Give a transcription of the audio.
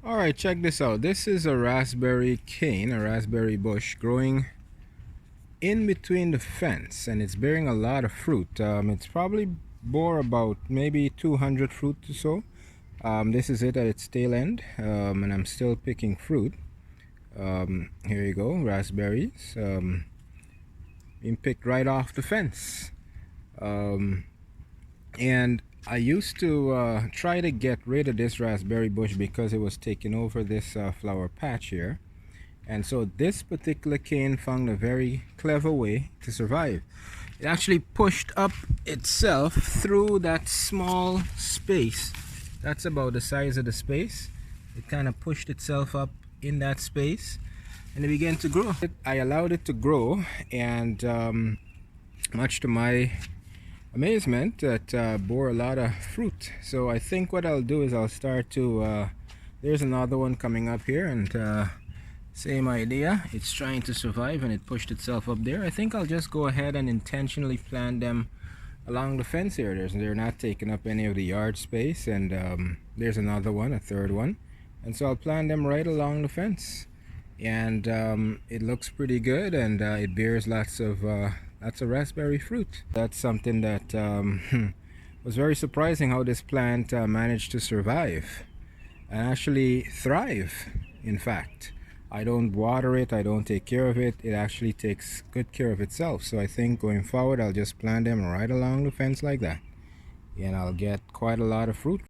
Alright, check this out. This is a raspberry cane, a raspberry bush growing in between the fence, and it's bearing a lot of fruit. It's probably bore about maybe 200 fruit or so. This is it at its tail end, and I'm still picking fruit. Here you go, raspberries being picked right off the fence. And I used to try to get rid of this raspberry bush because it was taking over this flower patch here. And so this particular cane found a very clever way to survive. It actually pushed up itself through that small space. That's about the size of the space. It kind of pushed itself up in that space and it began to grow. I allowed it to grow, and much to my amazement, it bore a lot of fruit. So I think what I'll do is I'll start to there's another one coming up here, and same idea. It's trying to survive and it pushed itself up there. I think I'll just go ahead and intentionally plant them along the fence here. They're not taking up any of the yard space, and there's another one, a third one, and so I'll plant them right along the fence, and it looks pretty good, and it bears lots of raspberry fruit. That's something that was very surprising, how this plant managed to survive and actually thrive. In fact, I don't water it, I don't take care of it, it actually takes good care of itself. So I think going forward I'll just plant them right along the fence like that, and I'll get quite a lot of fruit.